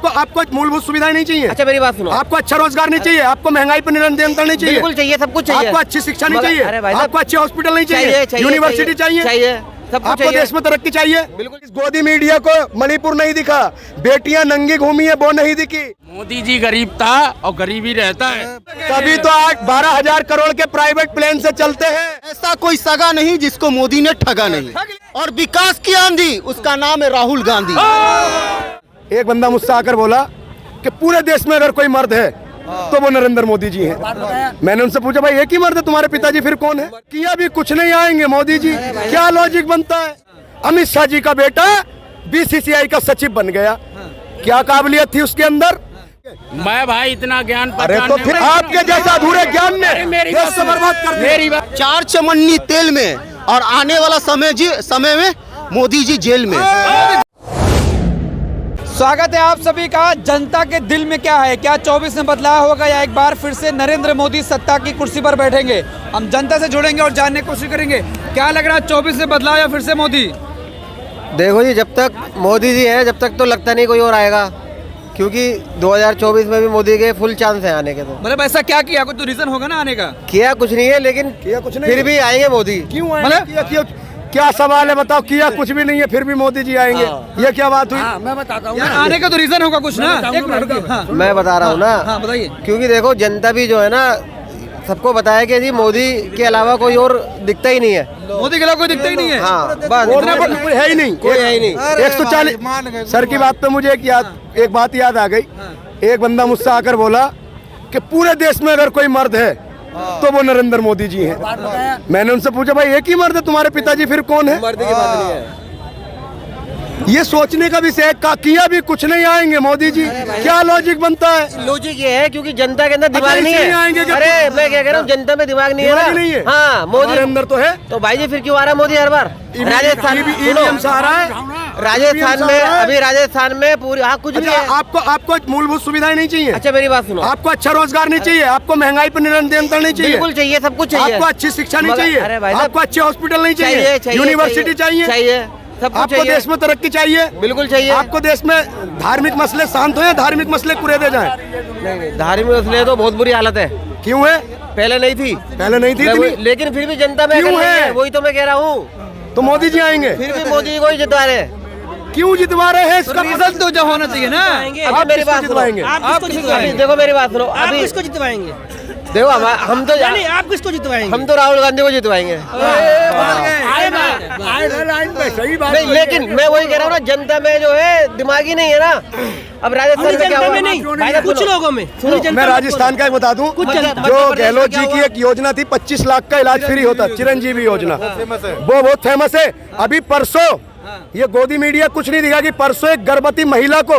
आपको मूलभूत सुविधाएं नहीं चाहिए? अच्छा मेरी बात सुनो, आपको अच्छा रोजगार नहीं चाहिए? आपको महंगाई पर नियंत्रण नहीं चाहिए? बिल्कुल चाहिए, सब कुछ चाहिए। आपको अच्छी शिक्षा नहीं चाहिए? आपको अच्छे हॉस्पिटल नहीं चाहिए? यूनिवर्सिटी चाहिए? आपको देश में तरक्की चाहिए? बिल्कुल। इस गोदी मीडिया को मणिपुर नहीं दिखा, बेटियां नंगी घूमी है वो नहीं दिखी। मोदी जी गरीब था और गरीब ही रहता है, तभी तो आज 12,000 करोड़ के प्राइवेट प्लेन से चलते हैं। ऐसा कोई सगा नहीं जिसको मोदी ने ठगा नहीं, और विकास की आंधी उसका नाम है राहुल गांधी। एक बंदा मुझसे आकर बोला कि पूरे देश में अगर कोई मर्द है तो वो नरेंद्र मोदी जी हैं। मैंने उनसे पूछा भाई एक ही मर्द है, तुम्हारे पिताजी फिर कौन है? किया भी कुछ नहीं आएंगे मोदी जी, क्या लॉजिक बनता है? अमित शाह जी का बेटा बीसीसीआई का सचिव बन गया, क्या काबिलियत थी उसके अंदर? मैं भाई इतना ज्ञान अरे तो फिर आपके जैसा अधूरे ज्ञान ने देश से बर्बाद कर दिया। मेरी बात, 4 चमन्नी तेल में, और आने वाला समय में मोदी जी जेल में। स्वागत है आप सभी का। जनता के दिल में क्या है? क्या 24 में बदलाव होगा या एक बार फिर से नरेंद्र मोदी सत्ता की कुर्सी पर बैठेंगे? हम जनता से जुड़ेंगे और जानने की कोशिश करेंगे क्या लग रहा है, 24 में बदलाव या फिर से मोदी? देखो जी, जब तक मोदी जी हैं जब तक तो लगता नहीं कोई और आएगा, क्योंकि 2024 में भी मोदी के फुल चांस है आने के। तो मतलब ऐसा क्या किया, कुछ तो रीजन होगा ना आने का? किया कुछ नहीं है, लेकिन किया कुछ नहीं, फिर भी आएंगे मोदी। क्यों आएंगे? क्या सवाल है बताओ? किया कुछ भी नहीं है फिर भी मोदी जी आएंगे, ये क्या बात हुई? मैं बताता हूँ आने का तो रीजन होगा कुछ ना। एक मिनट, हाँ मैं बता रहा हूँ ना। हाँ बताइए। क्योंकि देखो जनता भी जो है ना, सबको बताया कि जी मोदी के अलावा कोई और दिखता ही नहीं है। मोदी के अलावा कोई दिखता ही नहीं है। हाँ बस कोई है ही नहीं, कोई है ही नहीं। 140 सर की बात पे मुझे एक बात याद आ गई। एक बंदा मुझसे आकर बोला कि पूरे देश में अगर कोई मर्द है तो वो नरेंद्र मोदी जी हैं। मैंने उनसे पूछा भाई एक ही मर्द है, तुम्हारे पिताजी फिर कौन है? मर्द की बात नहीं है, ये सोचने का विषय है। किया भी कुछ नहीं आएंगे मोदी जी, क्या लॉजिक बनता है? लॉजिक ये है क्योंकि जनता के अंदर दिमाग नहीं है। आएंगे अरे मैं क्या कह रहा हूँ, जनता में दिमाग नहीं है ना। नहीं है। हाँ मोदी के अंदर तो है। तो भाई जी फिर क्यों आ रहा है मोदी हर बार? राजस्थान ईवीएम से आ रहा है, राजस्थान में अभी राजस्थान में पूरी कुछ नहीं है। आपको मूलभूत सुविधाएं नहीं चाहिए? अच्छा मेरी बात सुनो, आपको अच्छा रोजगार नहीं चाहिए? आपको महंगाई पर नियंत्रण नहीं चाहिए? बिल्कुल चाहिए, सब कुछ चाहिए। आपको अच्छी शिक्षा नहीं चाहिए? आपको अच्छे हॉस्पिटल नहीं चाहिए? यूनिवर्सिटी चाहिए? आपको देश में तरक्की चाहिए? बिल्कुल चाहिए। आपको देश में धार्मिक मसले शांत हो या धार्मिक मसले कुरेदे जाएं? नहीं, धार्मिक मसले तो बहुत बुरी हालत है। क्यों है? पहले नहीं थी इतनी? लेकिन फिर भी जनता में क्यों है? वही तो मैं कह रहा हूँ। तो मोदी जी आएंगे? फिर भी मोदी जी को ही जितवा रहे। क्यों जितवा रहे हैं? इसका रीजन तो जो होना चाहिए ना। अब मेरी बात जितवाएंगे? आप किसको जितवाएंगे? देखो मेरी बात सुनो, अभी किसको जितवाएंगे? देखो हम तो आप किसको जितवाएंगे? हम तो राहुल गांधी को जितवाएंगे। सही बात नहीं, लेकिन मैं वही कह रहा हूँ ना, जनता में जो है दिमाग ही नहीं है ना। अब राजस्थान में क्या हुआ? नहीं, कुछ लोगों में। मैं राजस्थान का एक बता दूं, जो गहलोत जी की एक योजना थी 25 लाख का इलाज फ्री होता, चिरंजीवी योजना, वो बहुत फेमस है। अभी परसों ये गोदी मीडिया कुछ नहीं दिखा कि परसों एक गर्भवती महिला को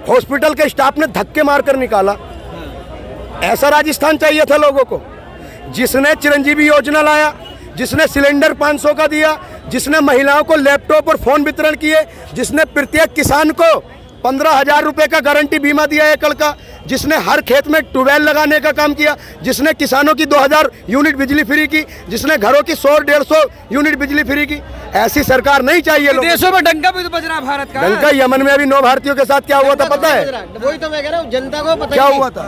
हॉस्पिटल के स्टाफ ने धक्के मारकर निकाला। ऐसा राजस्थान चाहिए था लोगों को, जिसने चिरंजीवी योजना लाया, जिसने सिलेंडर 500 का दिया, जिसने महिलाओं को लैपटॉप और फोन वितरण किए, जिसने प्रत्येक किसान को 15,000 रुपए का गारंटी बीमा दिया एकड़ का, जिसने हर खेत में ट्यूबवेल लगाने का काम किया, जिसने किसानों की 2000 यूनिट बिजली फ्री की, जिसने घरों की 100-150 यूनिट बिजली फ्री की। ऐसी सरकार नहीं चाहिए लोगों को। देशों में डंका भी तो बज रहा भारत का। डंका यमन में अभी 9 भारतीयों के साथ क्या हुआ था पता है? वही तो मैं कह रहा हूँ, जनता को पता क्या हुआ था?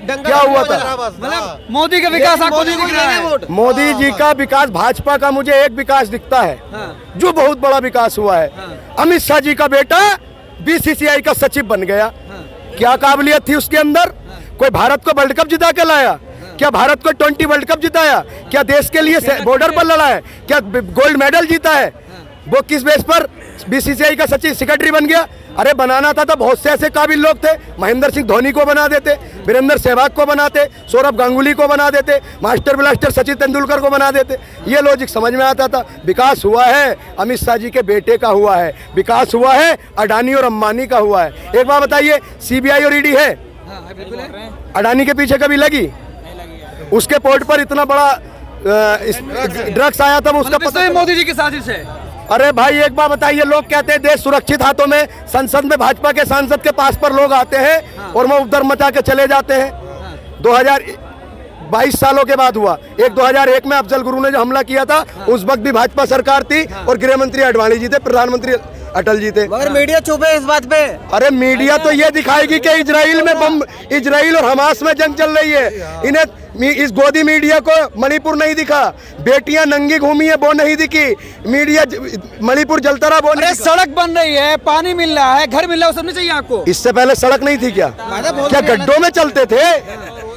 क्या हुआ था? मतलब मोदी का विकास आपको नहीं दिख रहा है? मोदी जी का विकास, भाजपा का मुझे एक विकास दिखता है जो बहुत बड़ा विकास हुआ है। अमित शाह जी का बेटा बीसीसीआई का सचिव बन गया, क्या काबिलियत थी उसके अंदर? कोई भारत को वर्ल्ड कप जिता के लाया? क्या भारत को 20 वर्ल्ड कप जिताया? क्या देश के लिए बॉर्डर पर लड़ा है? क्या गोल्ड मेडल जीता है? वो किस बेस पर बीसीसीआई का सचिव सेक्रेटरी बन गया? अरे बनाना था तो बहुत से ऐसे काबिल लोग थे, महेंद्र सिंह धोनी को बना देते, वीरेंद्र सहवाग को बनाते, सौरभ गांगुली को बना देते, मास्टर ब्लास्टर सचिन तेंदुलकर को बना देते। ये लॉजिक समझ में आता था। विकास हुआ है अमित शाह जी के बेटे का हुआ है, विकास हुआ है अडानी और अंबानी का हुआ है। एक बात बताइए, सीबीआई और ईडी है? अडानी के पीछे कभी लगी? उसके पोर्ट पर इतना बड़ा ड्रग्स आया था, उसका पता मोदी जी की साजिश है। अरे भाई एक बात बताइए, लोग कहते हैं देश सुरक्षित हाथों में, संसद में भाजपा के सांसद के पास पर लोग आते हैं और वो उधर मचा के चले जाते हैं। 2022 सालों के बाद हुआ। एक 2001 में अफजल गुरु ने जो हमला किया था, उस वक्त भी भाजपा सरकार थी और गृह मंत्री अडवाणी जी थे, प्रधानमंत्री अटल जी थे। मगर मीडिया चुप है इस बात पे। अरे मीडिया तो ये दिखाएगी कि इजराइल और हमास में जंग चल रही है। इन्हें इस गोदी मीडिया को मणिपुर नहीं दिखा, बेटियां नंगी घूमी है वो नहीं दिखी, मीडिया मणिपुर जलता रहा वो नहीं। सड़क बन रही है, पानी मिल रहा है, घर मिल रहा है, वो सब नहीं चाहिए आपको? इससे पहले सड़क नहीं थी क्या? क्या गड्ढों में चलते थे?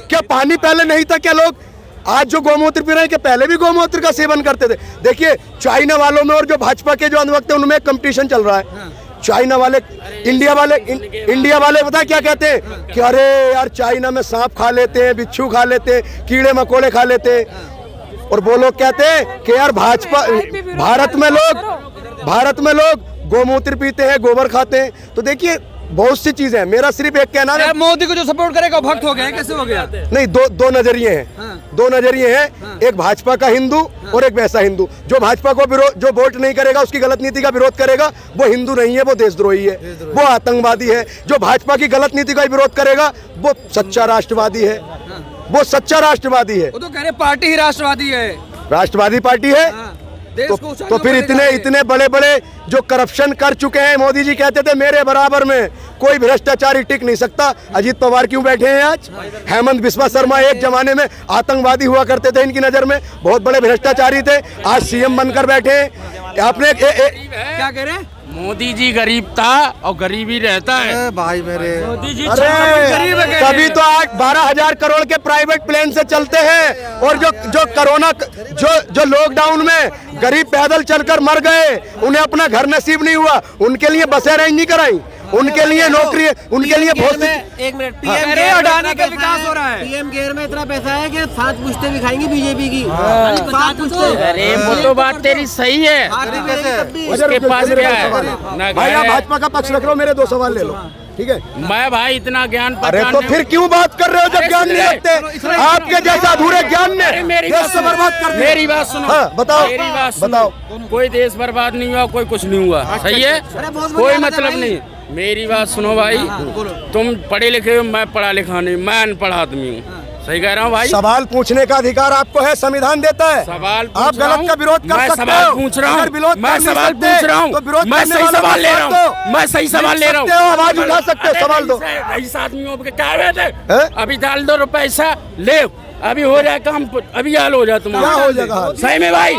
क्या पानी पहले नहीं था? क्या लोग आज जो गौमूत्र पी रहे हैं कि पहले भी गौमूत्र का सेवन करते थे? देखिए चाइना वालों में और जो भाजपा के जो अनुवक्त है उनमें कंपटीशन चल रहा है। चाइना वाले इंडिया वाले पता क्या कहते हैं कि अरे यार चाइना में सांप खा लेते हैं, बिच्छू खा लेते हैं, कीड़े मकोड़े खा लेते हैं। और वो लोग कहते हैं कि यार भारत में लोग गोमूत्र पीते हैं, गोबर खाते हैं। तो देखिए बहुत सी चीजें हैं। मेरा सिर्फ एक कहना है, मोदी को जो सपोर्ट करेगा भक्त हो गया, कैसे हो गया? नहीं, दो नजरिए हैं। दो नजरिए हैं, एक भाजपा का हिंदू और एक वैसा हिंदू। जो भाजपा को जो वोट नहीं करेगा, उसकी गलत नीति का विरोध करेगा, वो हिंदू नहीं है, वो देशद्रोही है, वो आतंकवादी है। जो भाजपा की गलत नीति का विरोध करेगा वो सच्चा राष्ट्रवादी है, वो सच्चा राष्ट्रवादी है। वो तो कह रहे पार्टी ही राष्ट्रवादी है, राष्ट्रवादी पार्टी है। तो फिर इतने बड़े बड़े जो करप्शन कर चुके हैं, मोदी जी कहते थे मेरे बराबर में कोई भ्रष्टाचारी टिक नहीं सकता। अजीत पवार क्यों बैठे हैं आज? हेमंत बिस्वा शर्मा एक जमाने में आतंकवादी हुआ करते थे इनकी नजर में, बहुत बड़े भ्रष्टाचारी थे, आज सीएम बनकर बैठे हैं। आपने क्या कह रहे हैं? मोदी जी गरीब था और गरीबी रहता है। भाई मेरे मोदी जी गरीब है, तभी तो आज 12,000 करोड़ के प्राइवेट प्लेन से चलते हैं। और जो कोरोना जो लॉकडाउन में गरीब पैदल चलकर मर गए, उन्हें अपना घर नसीब नहीं हुआ, उनके लिए बसें अरेंज नहीं कराई, उनके लिए नौकरी, उनके लिए बहुत सी। एक मिनट, अडानी का विकास हो रहा है। पीएम केयर में इतना पैसा है कि 7 पुश्ते भी खाएंगी बीजेपी की। 7 पुश्ते। अरे वो तो बात तेरी सही है, उसके पास क्या है? भाई आप भाजपा का पक्ष रख रहे हो, मेरे 2 सवाल ले लो, ठीक है? मैं भाई इतना ज्ञान अरे तो फिर क्यों बात कर रहे हो जब ज्ञान नहीं रखते? आपके जैसा अधूरे ज्ञान में मेरी देश से बर्बाद कर दिया। मेरी बात सुनो। हाँ, बताओ। मेरी बात सुनो। बताओ। कोई देश बर्बाद नहीं हुआ, कोई कुछ नहीं हुआ, सही है, कोई मतलब नहीं। मेरी बात सुनो भाई, तुम पढ़े लिखे हो, मैं पढ़ा लिखा नहीं, मैं अनपढ़ आदमी हूँ, सही कह रहा हूँ भाई। सवाल पूछने का अधिकार आपको है, संविधान देता है। सवाल आप गलत का विरोध कर सकते हो। पूछ रहा हूँ, मैं सवाल पूछ रहा हूँ, मैं सही सवाल ले रहा हूँ, मैं सही सवाल ले रहा हूँ। आवाज उठा सकते हो, सवाल दो। इस आदमियों के क्या रहते, अभी डाल दो पैसा ले, अभी हो जाए काम, अभी हाल हो जाए तुम्हारा। क्या हो जाएगा? सही में भाई?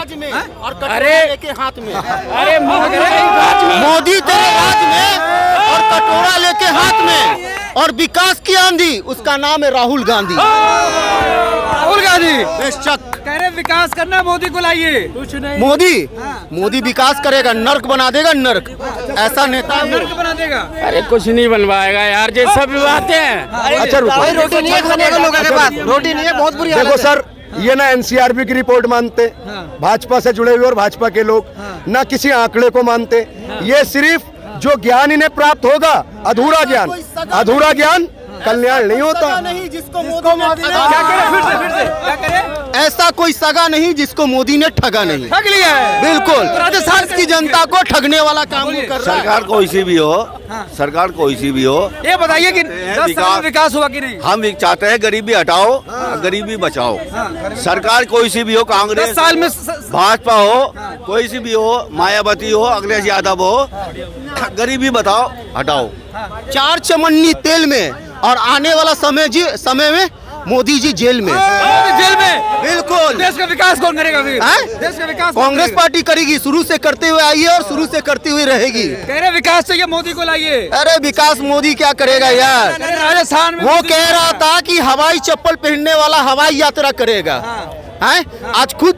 अरे के हाथ में, अरे मोदी तेरे राज में और कटोरा लेके हाथ में, और विकास की आंधी, उसका नाम है राहुल गांधी। राहुल गांधी बेशक कह रहे विकास करना, मोदी को लाइए। कुछ नहीं, मोदी विकास करेगा, नर्क बना देगा, नर्क। ऐसा नेता नर्क बना देगा। अरे कुछ नहीं बनवाएगा यार, ये सब बातें हैं। अच्छा रुको, रोटी नहीं है खाने को लोगों के पास, रोटी नहीं है, बहुत बुरी हालत है। देखो सर, ये ना एनसीआरबी की रिपोर्ट मानते, भाजपा से जुड़े हुए और भाजपा के लोग ना किसी आंकड़े को मानते। ये सिर्फ जो ज्ञान इन्हें प्राप्त होगा, अधूरा ज्ञान कल्याण नहीं होता। क्या करें? ऐसा कोई सगा नहीं जिसको मोदी ने ठगा नहीं। ठग लिया है बिल्कुल, राजस्थान की जनता को ठगने वाला काम वो कर रहा है। सरकार कोई सी भी हो, सरकार कोई सी भी हो, ये बताइए कि 10 साल में विकास हुआ कि नहीं? हम चाहते हैं गरीबी हटाओ, गरीबी बचाओ। सरकार कोई सी भी हो, 10 कांग्रेस साल में भाजपा हो, कोई सी भी हो, मायावती हो, अखिलेश यादव हो, गरीबी बताओ, हटाओ। 4 चमन्नी तेल में, और आने वाला समय में मोदी जी जेल में। जेल में? बिल्कुल। देश का विकास कौन करेगा फिर? देश का विकास कांग्रेस पार्टी करेगी, शुरू से करते हुए आई है और शुरू से करती हुई रहेगी। कह रहे विकास चाहिए, मोदी को लाइए। अरे विकास मोदी क्या करेगा यार? राजस्थान में वो कह रहा था कि हवाई चप्पल पहनने वाला हवाई यात्रा करेगा, हैं? आज खुद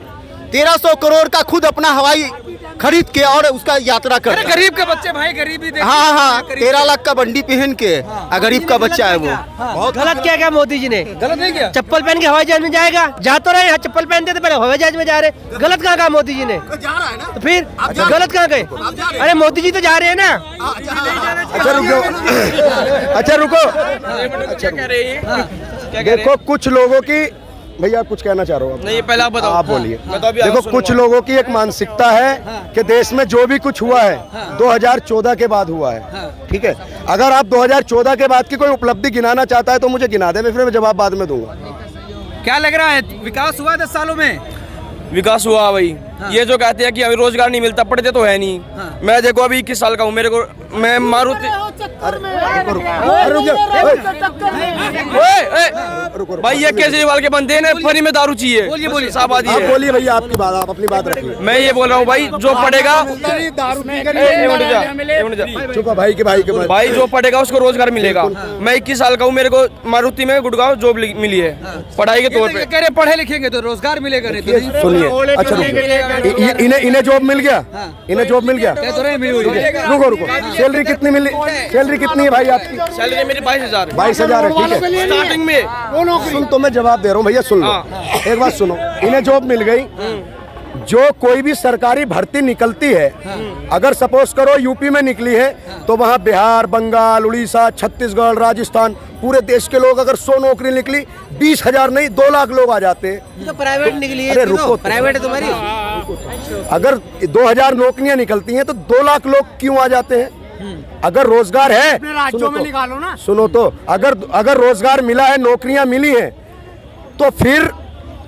1300 करोड़ का खुद अपना हवाई खरीद के और उसका यात्रा कर रहा है। गरीब के बच्चे भाई, गरीबी देखिए। हाँ, 13 लाख का बंडी पहन के गरीब का बच्चा है वो। बहुत गलत क्या क्या मोदी जी ने? गलत नहीं किया। चप्पल पहन के हवाई जहाज में जाएगा, जा तो रहे, चप्पल पहनते थे, पहले हवाई जहाज में जा रहे, गलत कहाँ कहा मोदी जी ने? जा रहा है ना, तो फिर गलत कहाँ गए? अरे मोदी जी तो जा रहे हैं ना। अच्छा रुको, देखो कुछ लोगों की, भैया आप कुछ कहना चाह रहे हो? नहीं, पहले आप बताओ। आप बोलिए। देखो कुछ लोगों की एक मानसिकता है कि देश में जो भी कुछ हुआ है 2014 के बाद हुआ है, ठीक है? अगर आप 2014 के बाद की कोई उपलब्धि गिनाना चाहता है तो मुझे गिना दे, फिर मैं जवाब बाद में दूंगा। क्या लग रहा है, विकास हुआ 10 सालों में? विकास हुआ भाई, ये जो कहते हैं कि अभी रोजगार नहीं मिलता, पढ़ते तो है नहीं। मैं देखो अभी 21 साल का हूँ, मेरे को मैं मारुति भाई ये केजरीवाल के बंदे ने फ्री में दारू चाहिए। बोलिए साहब आदि है। बोलिए भैया आपकी बात, आप अपनी बात रखिए। मैं ये बोल रहा हूँ भाई जो पढ़ेगा चुप भाई के भाई जो पढ़ेगा उसको रोजगार मिलेगा। मैं 21 साल का हूँ, मेरे को मारुति में गुड़गांव जॉब मिली है पढ़ाई के तौर पे। कह रहे पढ़े लिखेंगे तो रोजगार मिलेगा नहीं तो सुनिए। अच्छा इन्हें जॉब मिल गया, इन्हें जॉब मिल गया। रुको सैलरी कितनी मिली, सैलरी कितनी है भाई आपकी? सैलरी मेरी 22,000 22,000 है, ठीक है। स्टार्टिंग में सुन तो मैं जवाब दे रहा हूँ भैया, सुन लो एक बात सुनो। इन्हें जॉब मिल गई। जो कोई भी सरकारी भर्ती निकलती है, अगर सपोज करो यूपी में निकली है तो वहाँ बिहार, बंगाल, उड़ीसा, छत्तीसगढ़, राजस्थान, पूरे देश के लोग अगर 100 नौकरी निकली 20,000 नहीं 2 लाख लोग आ जाते हैं। तो प्राइवेट निकली है। अरे रुको, प्राइवेट है तुम्हारी। अगर 2000 नौकरियां निकलती हैं तो 2 लाख लोग क्यों आ जाते हैं? अगर रोजगार है, राज्यों में निकालो ना। सुनो तो, अगर रोजगार मिला है, नौकरियां मिली हैं, तो फिर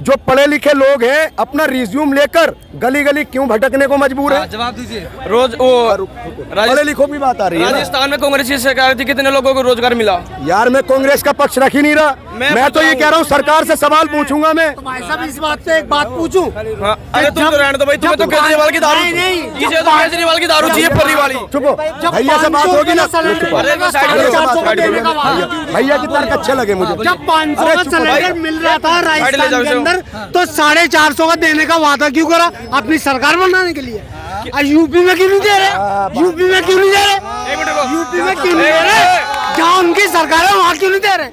जो पढ़े लिखे लोग हैं अपना रिज्यूम लेकर गली गली क्यों भटकने को मजबूर है? जवाब दीजिए। रोज वो पढ़े लिखों की बात आ रही है। राजस्थान में कांग्रेस की सरकार थी, कितने लोगों को रोजगार मिला? यार मैं कांग्रेस का पक्ष रख ही नहीं रहा। मैं तो ये कह रहा हूँ सरकार से सवाल पूछूंगा मैं। भाई साहब इस बात पे एक बात पूछूं। अरे तुम तो रहने दो भाई, तुम्हें तो केजरीवाल की दारू, इसे तो केजरीवाल की दारू चाहिए फ्री वाली। चुप हो भैया से बात होगी ना। भैया की तर्क अच्छे लगे मुझे। जब 500 का सिलेंडर मिल रहा था राजस्थान के अंदर तो 450 का देने का वादा क्यों करा? अपनी सरकार बनाने के लिए। यूपी में क्यों नहीं दे रहे? यूपी में क्यों नहीं दे रहे? यूपी में क्यों नहीं दे रहे? जहाँ उनकी सरकार है वहाँ क्यों नहीं दे रहे?